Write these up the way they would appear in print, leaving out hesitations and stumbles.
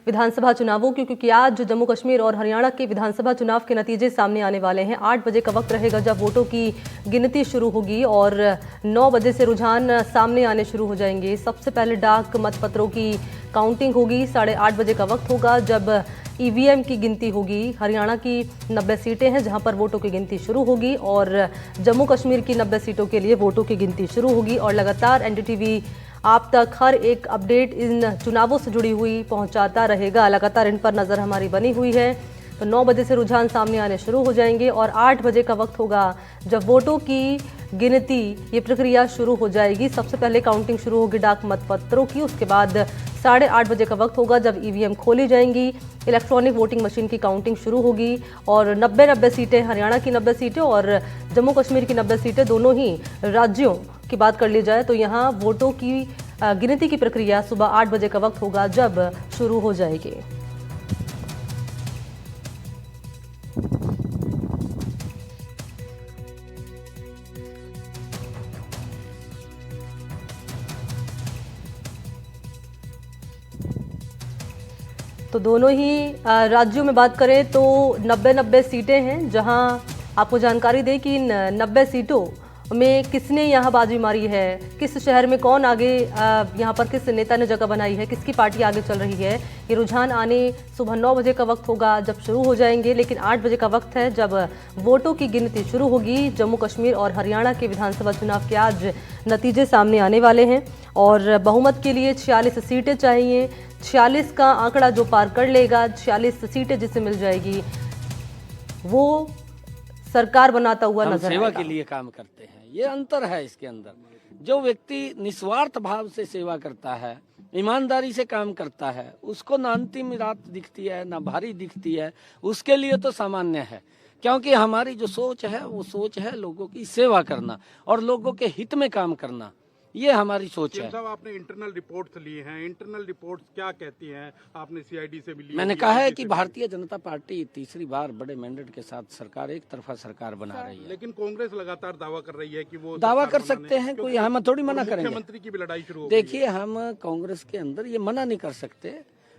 विधानसभा चुनावों की, क्योंकि आज जम्मू कश्मीर और हरियाणा के विधानसभा चुनाव के नतीजे सामने आने वाले हैं। 8 बजे का वक्त रहेगा जब वोटों की गिनती शुरू होगी और 9 बजे से रुझान सामने आने शुरू हो जाएंगे। सबसे पहले डाक मतपत्रों की काउंटिंग होगी। 8:30 बजे का वक्त होगा जब ईवीएम की गिनती होगी। हरियाणा की 90 सीटें हैं जहां पर वोटों की गिनती शुरू होगी और जम्मू कश्मीर की 90 सीटों के लिए वोटों की गिनती शुरू होगी। और लगातार एनडीटीवी आप तक हर एक अपडेट इन चुनावों से जुड़ी हुई पहुंचाता रहेगा। लगातार इन पर नज़र हमारी बनी हुई है। तो 9 बजे से रुझान सामने आने शुरू हो जाएंगे और 8 बजे का वक्त होगा जब वोटों की गिनती, ये प्रक्रिया शुरू हो जाएगी। सबसे पहले काउंटिंग शुरू होगी डाक मतपत्रों की, उसके बाद 8:30 बजे का वक्त होगा जब ईवीएम खोली जाएंगी। इलेक्ट्रॉनिक वोटिंग मशीन की काउंटिंग शुरू होगी और 90 सीटें, हरियाणा की 90 सीटें और जम्मू कश्मीर की 90 सीटें, दोनों ही राज्यों की बात कर ली जाए तो यहाँ वोटों की गिनती की प्रक्रिया सुबह 8 बजे का वक्त होगा जब शुरू हो जाएगी। तो दोनों ही राज्यों में बात करें तो 90 सीटें हैं, जहां आपको जानकारी दें कि इन 90 सीटों में किसने यहाँ बाजी मारी है, किस शहर में कौन आगे, यहाँ पर किस नेता ने जगह बनाई है, किसकी पार्टी आगे चल रही है। ये रुझान आने सुबह 9 बजे का वक्त होगा जब शुरू हो जाएंगे, लेकिन 8 बजे का वक्त है जब वोटों की गिनती शुरू होगी। जम्मू कश्मीर और हरियाणा के विधानसभा चुनाव के आज नतीजे सामने आने वाले हैं और बहुमत के लिए 46 सीटें चाहिए। 46 का आंकड़ा जो पार कर लेगा, 46 सीटें जिसे मिल जाएगी, वो सरकार बनाता हुआ नजर सेवा आएगा। के लिए काम करते हैं, ये अंतर है इसके अंदर। जो व्यक्ति निस्वार्थ भाव से सेवा करता है, ईमानदारी से काम करता है, उसको ना अंतिम रात दिखती है ना भारी दिखती है, उसके लिए तो सामान्य है। क्योंकि हमारी जो सोच है वो सोच है लोगों की सेवा करना और लोगों के हित में काम करना, ये हमारी सोच है। साहब, आपने इंटरनल रिपोर्ट्स लिए हैं, इंटरनल रिपोर्ट्स क्या कहती हैं? आपने सीआईडी से भी ली? मैंने कहा है कि भारतीय जनता पार्टी तीसरी बार बड़े मैंडेट के साथ सरकार, एक तरफा सरकार बना रही है। लेकिन कांग्रेस लगातार दावा कर रही है कि वो दावा कर सकते हैं, कोई हम थोड़ी मना करेंगे। मुख्यमंत्री की भी लड़ाई शुरू हो गई। देखिए, हम कांग्रेस के अंदर ये मना नहीं कर सकते।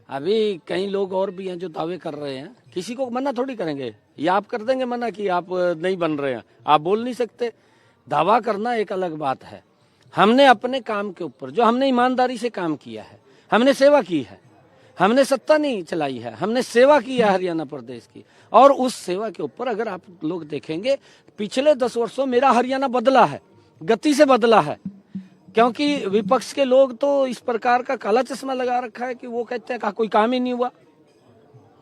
अभी कई लोग और भी हैं जो दावे कर रहे हैं, किसी को मना थोड़ी करेंगे। ये आप कर देंगे मना कि आप नहीं बन रहे हैं, आप बोल नहीं सकते। दावा करना एक अलग बात है। हमने अपने काम के ऊपर, जो हमने ईमानदारी से काम किया है, हमने सेवा की है, हमने सत्ता नहीं चलाई है, हमने सेवा की है हरियाणा प्रदेश की। और उस सेवा के ऊपर अगर आप लोग देखेंगे, पिछले 10 वर्षों मेरा हरियाणा बदला है, गति से बदला है। क्योंकि विपक्ष के लोग तो इस प्रकार का काला चश्मा लगा रखा है कि वो कहते हैं कोई काम ही नहीं हुआ।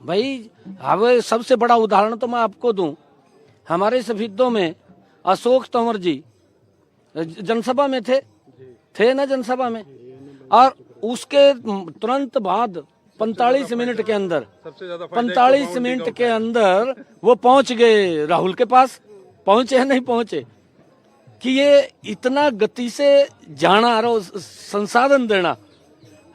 भाई, अब सबसे बड़ा उदाहरण तो मैं आपको दूं, हमारे शहीदों में अशोक तंवर जी जनसभा में थे ना जनसभा में, और उसके तुरंत बाद 45 मिनट के अंदर, 45 मिनट के अंदर वो पहुंच गए राहुल के पास। पहुंचे नहीं पहुंचे कि ये इतना गति से जाना और संसाधन देना,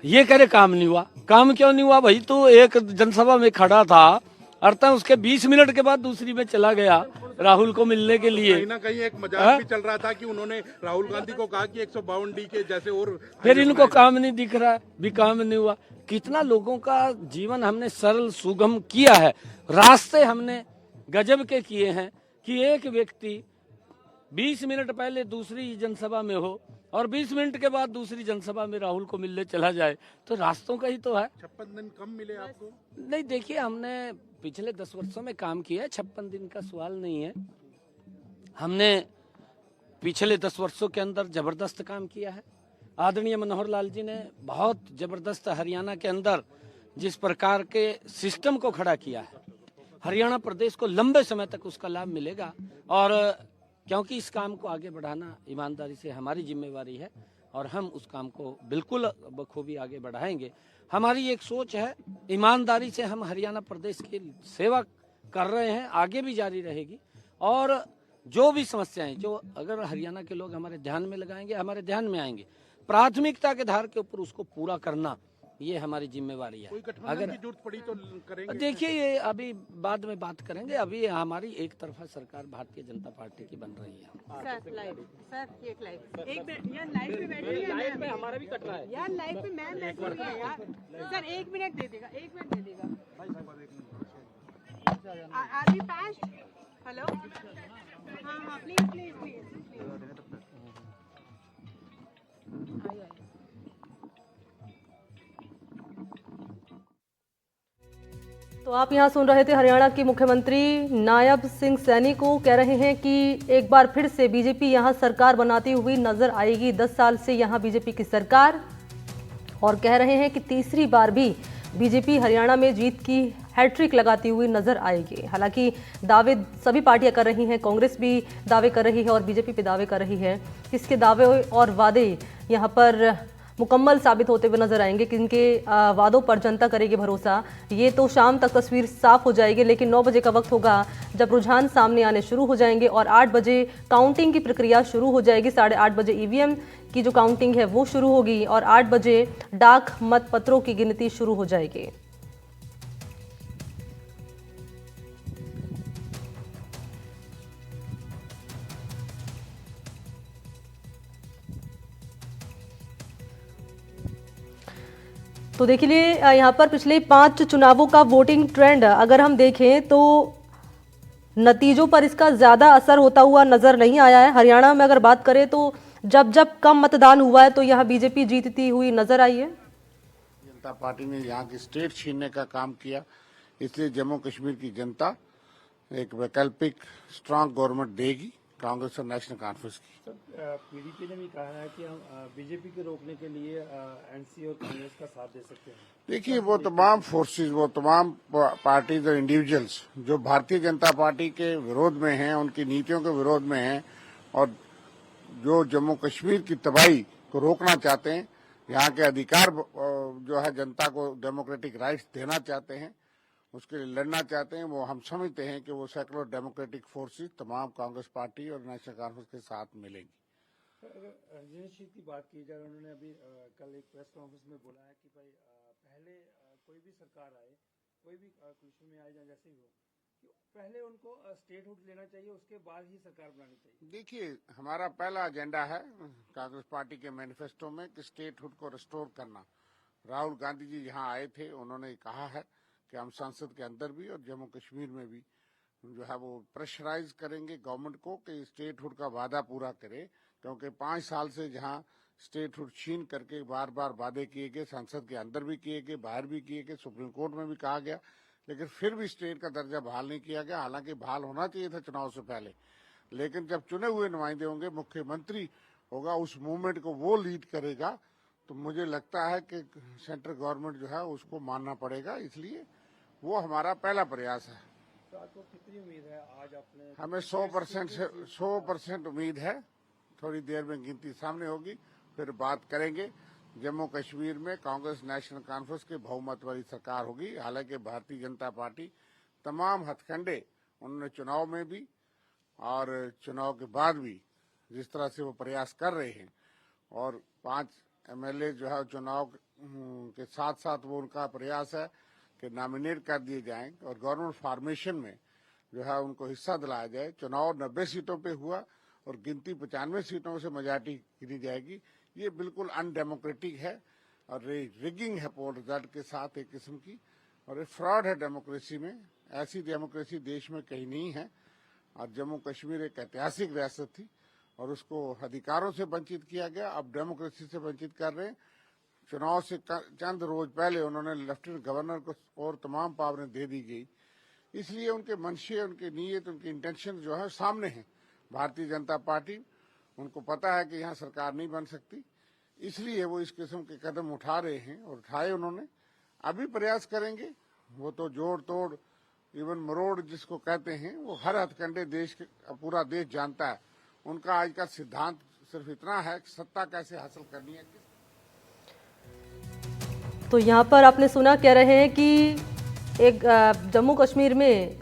ये करे काम नहीं हुआ। काम क्यों नहीं हुआ भाई? तो एक जनसभा में खड़ा था, अर्थात उसके 20 मिनट के बाद दूसरी में चला गया राहुल को मिलने के लिए। कहीं ना कहीं एक मजाक भी चल रहा था कि उन्होंने राहुल गांधी को कहा कि 152D के जैसे और फिर इनको काम नहीं दिख रहा, भी काम नहीं हुआ। कितना लोगों का जीवन हमने सरल सुगम किया है, रास्ते हमने गजब के किए हैं कि एक व्यक्ति 20 मिनट पहले दूसरी जनसभा में हो और 20 मिनट के बाद दूसरी जनसभा में राहुल को मिलने चला जाए, तो रास्तों का ही तो है। 56 दिन कम मिले आपको? नहीं, देखिए, हमने पिछले 10 वर्षों में काम किया है, 56 दिन का सवाल नहीं है। हमने पिछले 10 वर्षों के अंदर जबरदस्त काम किया है। आदरणीय मनोहर लाल जी ने बहुत जबरदस्त हरियाणा के अंदर जिस प्रकार के सिस्टम को खड़ा किया है, हरियाणा प्रदेश को लंबे समय तक उसका लाभ मिलेगा। और क्योंकि इस काम को आगे बढ़ाना ईमानदारी से हमारी जिम्मेवारी है और हम उस काम को बिल्कुल बखूबी आगे बढ़ाएंगे। हमारी एक सोच है, ईमानदारी से हम हरियाणा प्रदेश की सेवा कर रहे हैं, आगे भी जारी रहेगी। और जो भी समस्याएं जो अगर हरियाणा के लोग हमारे ध्यान में लगाएंगे, हमारे ध्यान में आएंगे, प्राथमिकता के आधार के ऊपर उसको पूरा करना, ये हमारी जिम्मेवारी है। कोई गठबंधन की जरूरत पड़ी तो करेंगे। देखिए ये अभी बाद में बात करेंगे, अभी हमारी एक तरफा सरकार भारतीय जनता पार्टी की बन रही है। सर लाइव, सर एक लाइव, एक मिनट यार, लाइव पे बैठे हैं, लाइव पे हमारा भी कट रहा है यार, लाइव पे मैं बैठी हुई है यार। सर 1 मिनट दे देगा, 1 मिनट दे देगा। Are we pass? हेलो, हाँ प्लीज प्लीज प्लीज। तो आप यहां सुन रहे थे हरियाणा के मुख्यमंत्री नायब सिंह सैनी को कह रहे हैं कि एक बार फिर से बीजेपी यहां सरकार बनाती हुई नजर आएगी। 10 साल से यहां बीजेपी की सरकार, और कह रहे हैं कि तीसरी बार भी बीजेपी हरियाणा में जीत की हैट्रिक लगाती हुई नजर आएगी। हालांकि दावे सभी पार्टियां कर रही हैं, कांग्रेस भी दावे कर रही है और बीजेपी भी दावे कर रही है। इसके दावे और वादे यहां पर मुकम्मल साबित होते हुए नजर आएंगे। किनके वादों पर जनता करेगी भरोसा, ये तो शाम तक तस्वीर साफ हो जाएगी। लेकिन 9 बजे का वक्त होगा जब रुझान सामने आने शुरू हो जाएंगे और 8 बजे काउंटिंग की प्रक्रिया शुरू हो जाएगी। 8:30 बजे ईवीएम की जो काउंटिंग है वो शुरू होगी और 8 बजे डाक मत पत्रों की गिनती शुरू हो जाएगी। तो देखिए यहाँ पर पिछले 5 चुनावों का वोटिंग ट्रेंड अगर हम देखें तो नतीजों पर इसका ज्यादा असर होता हुआ नजर नहीं आया है। हरियाणा में अगर बात करें तो जब जब कम मतदान हुआ है तो यहाँ बीजेपी जीतती हुई नजर आई है। जनता पार्टी ने यहाँ की स्टेट छीनने का काम किया, इसलिए जम्मू कश्मीर की जनता एक वैकल्पिक स्ट्रांग गवर्नमेंट देगी कांग्रेस और नेशनल कॉन्फ्रेंस की। पीडीपी ने भी कहा है कि हम बीजेपी को रोकने के लिए एनसी और कांग्रेस का साथ दे सकते हैं। देखिए वो तमाम फोर्सेस, वो तमाम पार्टीज और इंडिविजुअल्स जो भारतीय जनता पार्टी के विरोध में हैं, उनकी नीतियों के विरोध में हैं और जो जम्मू कश्मीर की तबाही को रोकना चाहते हैं, यहाँ के अधिकार जो है जनता को डेमोक्रेटिक राइट्स देना चाहते हैं, उसके लिए लड़ना चाहते हैं, वो हम समझते हैं कि वो सेकुलर डेमोक्रेटिक फोर्सेस तमाम कांग्रेस पार्टी और नेशनल कॉन्फ्रेंस के साथ मिलेंगी। अगर रंजन सिंह की बात की जाए, उन्होंने अभी कल एक प्रेस कॉन्फ्रेंस में बोला है कि भाई पहले कोई भी सरकार आए, कोई भी क्वेश्चन में आए, जैसे ही हो, पहले उनको स्टेटहुड लेना चाहिए, उसके बाद ही सरकार बनानी चाहिए। देखिए हमारा पहला एजेंडा है कांग्रेस पार्टी के मैनिफेस्टो में कि स्टेटहुड को रिस्टोर करना। राहुल गांधी जी यहाँ आए थे, उन्होंने कहा है कि हम संसद के अंदर भी और जम्मू कश्मीर में भी जो है वो प्रेशराइज करेंगे गवर्नमेंट को कि स्टेटहुड का वादा पूरा करे, क्योंकि 5 साल से जहां स्टेटहुड छीन करके बार बार वादे किए गए, संसद के अंदर भी किए गए, बाहर भी किए गए, सुप्रीम कोर्ट में भी कहा गया, लेकिन फिर भी स्टेट का दर्जा बहाल नहीं किया गया। हालांकि बहाल होना चाहिए था चुनाव से पहले, लेकिन जब चुने हुए नुमाइंदे होंगे, मुख्यमंत्री होगा, उस मूवमेंट को वो लीड करेगा, तो मुझे लगता है कि सेंट्रल गवर्नमेंट जो है उसको मानना पड़ेगा। इसलिए वो हमारा पहला प्रयास है। तो आपको कितनी उम्मीद है आज आपने? हमें 100% उम्मीद है। थोड़ी देर में गिनती सामने होगी, फिर बात करेंगे। जम्मू कश्मीर में कांग्रेस नेशनल कॉन्फ्रेंस के बहुमत वाली सरकार होगी। हालांकि भारतीय जनता पार्टी तमाम हथकंडे उन्होंने चुनाव में भी और चुनाव के बाद भी जिस तरह से वो प्रयास कर रहे हैं, और 5 एमएलए जो है चुनाव के साथ साथ वो उनका प्रयास है कि नॉमिनेट कर दिए जाएं और गवर्नमेंट फॉर्मेशन में जो है उनको हिस्सा दिलाया जाए। चुनाव 90 सीटों पे हुआ और गिनती 95 सीटों से मेजॉरिटी गिनी जाएगी। ये बिल्कुल अनडेमोक्रेटिक है और रिगिंग है पोल रिजल्ट के साथ एक किस्म की, और ये फ्रॉड है डेमोक्रेसी में। ऐसी डेमोक्रेसी देश में कहीं नहीं है। और जम्मू कश्मीर एक ऐतिहासिक रियासत थी और उसको अधिकारों से वंचित किया गया, अब डेमोक्रेसी से वंचित कर रहे हैं। चुनाव से चंद रोज पहले उन्होंने लेफ्टिनेंट गवर्नर को और तमाम पावरें दे दी गई। इसलिए उनके मंशे, उनकी नीयत, उनकी इंटेंशन जो है सामने है। भारतीय जनता पार्टी, उनको पता है कि यहाँ सरकार नहीं बन सकती, इसलिए वो इस किस्म के कदम उठा रहे हैं और उठाए उन्होंने। अभी प्रयास करेंगे। वो तो जोड़ तोड़, इवन मरोड़ जिसको कहते हैं, वो हर हथकंडे देश के पूरा देश जानता है। उनका आज का सिद्धांत सिर्फ इतना है कि सत्ता कैसे हासिल करनी है। तो यहाँ पर आपने सुना, कह रहे हैं कि एक जम्मू कश्मीर में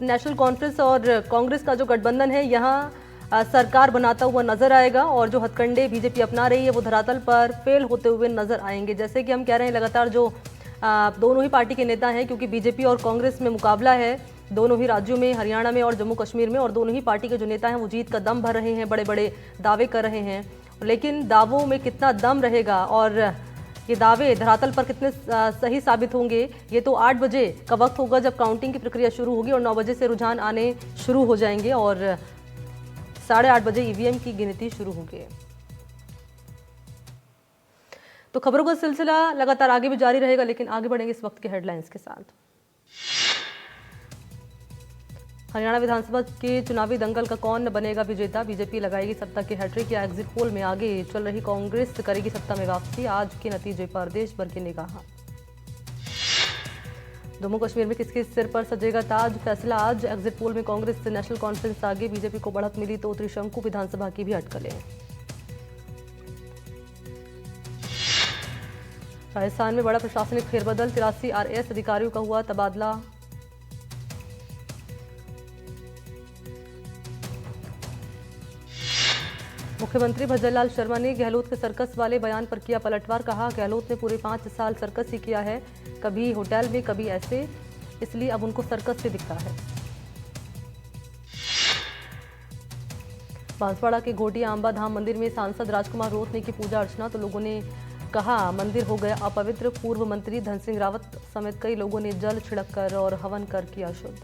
नेशनल कॉन्फ्रेंस और कांग्रेस का जो गठबंधन है, यहाँ सरकार बनाता हुआ नजर आएगा और जो हथकंडे बीजेपी अपना रही है वो धरातल पर फेल होते हुए नजर आएंगे। जैसे कि हम कह रहे हैं लगातार जो दोनों ही पार्टी के नेता हैं, क्योंकि बीजेपी और कांग्रेस में मुकाबला है दोनों ही राज्यों में, हरियाणा में और जम्मू कश्मीर में, और दोनों ही पार्टी के जो नेता हैं वो जीत का दम भर रहे हैं, बड़े बड़े दावे कर रहे हैं। लेकिन दावों में कितना दम रहेगा और ये दावे धरातल पर कितने सही साबित होंगे, ये तो 8 बजे का वक्त होगा जब काउंटिंग की प्रक्रिया शुरू होगी और 9 बजे से रुझान आने शुरू हो जाएंगे और 8:30 बजे ईवीएम की गिनती शुरू होगी। तो खबरों का सिलसिला लगातार आगे भी जारी रहेगा, लेकिन आगे बढ़ेंगे इस वक्त के हेडलाइंस के साथ। हरियाणा विधानसभा के चुनावी दंगल का कौन बनेगा विजेता, बीजेपी लगाएगी सत्ता की हैट्रिक या एग्जिट पोल में आगे चल रही कांग्रेस करेगी सत्ता में वापसी, आज के नतीजे पर देश भर की निगाह। जम्मू कश्मीर में किसके सिर पर सजेगा ताज, फैसला आज, एग्जिट पोल में कांग्रेस से नेशनल कॉन्फ्रेंस आगे, बीजेपी को बढ़त मिली तो त्रिशंकु विधानसभा की भी अटकलें। राजस्थान में बड़ा प्रशासनिक फेरबदल, 83 RAS अधिकारियों का हुआ तबादला। मुख्यमंत्री भजनलाल शर्मा ने गहलोत के सर्कस वाले बयान पर किया पलटवार, कहा गहलोत ने पूरे 5 साल सर्कस ही किया है, कभी होटल में कभी ऐसे, इसलिए अब उनको सर्कस से दिखता है। बांसवाड़ा के घोटिया आंबा धाम मंदिर में सांसद राजकुमार रोत ने की पूजा अर्चना, तो लोगों ने कहा मंदिर हो गया अपवित्र, पूर्व मंत्री धन सिंह रावत समेत कई लोगों ने जल छिड़क कर और हवन कर किया शुद्ध।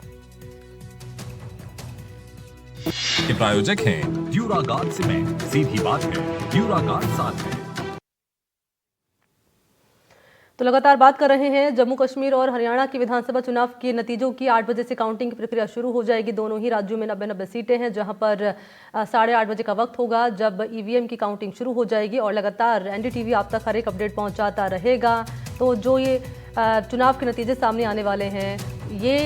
के प्रायोजक हैं ड्यूरागार्ड सीमेंट, सीधी बात है ड्यूरागार्ड साथ है। तो लगातार बात कर रहे हैं जम्मू कश्मीर और हरियाणा के विधानसभा चुनाव के नतीजों की। 8 बजे से काउंटिंग की प्रक्रिया शुरू हो जाएगी। दोनों ही राज्यों में 90-90 सीटें हैं, जहां पर 8:30 बजे का वक्त होगा जब ईवीएम की काउंटिंग शुरू हो जाएगी और लगातार एनडीटीवी आप तक हर एक अपडेट पहुंचाता रहेगा। तो जो ये चुनाव के नतीजे सामने आने वाले हैं, ये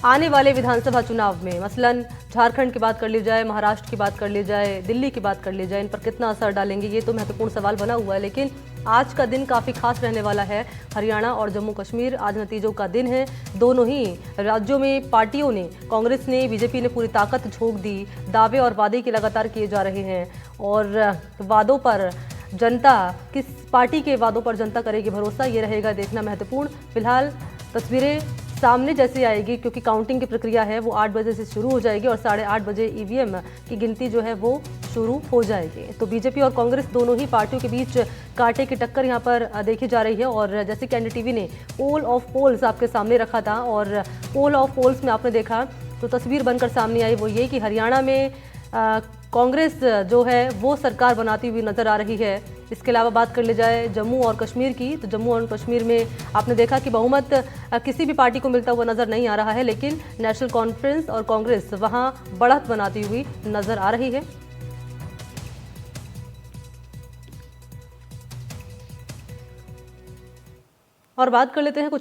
आने वाले विधानसभा चुनाव में मसलन झारखंड की बात कर ली जाए, महाराष्ट्र की बात कर ली जाए, दिल्ली की बात कर ली जाए, इन पर कितना असर डालेंगे, ये तो महत्वपूर्ण सवाल बना हुआ है। लेकिन आज का दिन काफ़ी खास रहने वाला है। हरियाणा और जम्मू कश्मीर आज नतीजों का दिन है। दोनों ही राज्यों में पार्टियों ने, कांग्रेस ने, बीजेपी ने पूरी ताकत झोंक दी। दावे और वादे के लगातार किए जा रहे हैं और वादों पर जनता, किस पार्टी के वादों पर जनता करेगी भरोसा, ये रहेगा देखना महत्वपूर्ण। फिलहाल तस्वीरें सामने जैसे आएगी, क्योंकि काउंटिंग की प्रक्रिया है वो 8 बजे से शुरू हो जाएगी और 8:30 बजे ईवीएम की गिनती जो है वो शुरू हो जाएगी। तो बीजेपी और कांग्रेस दोनों ही पार्टियों के बीच कांटे की टक्कर यहाँ पर देखी जा रही है। और जैसे कि एनडीटीवी ने पोल ऑफ पोल्स आपके सामने रखा था और पोल ऑफ पोल्स में आपने देखा तो तस्वीर बनकर सामने आई वो ये कि हरियाणा में कांग्रेस जो है वो सरकार बनाती हुई नजर आ रही है। इसके अलावा बात कर ली जाए जम्मू और कश्मीर की, तो जम्मू और कश्मीर में आपने देखा कि बहुमत किसी भी पार्टी को मिलता हुआ नजर नहीं आ रहा है, लेकिन नेशनल कॉन्फ्रेंस और कांग्रेस वहां बढ़त बनाती हुई नजर आ रही है। और बात कर लेते हैं कुछ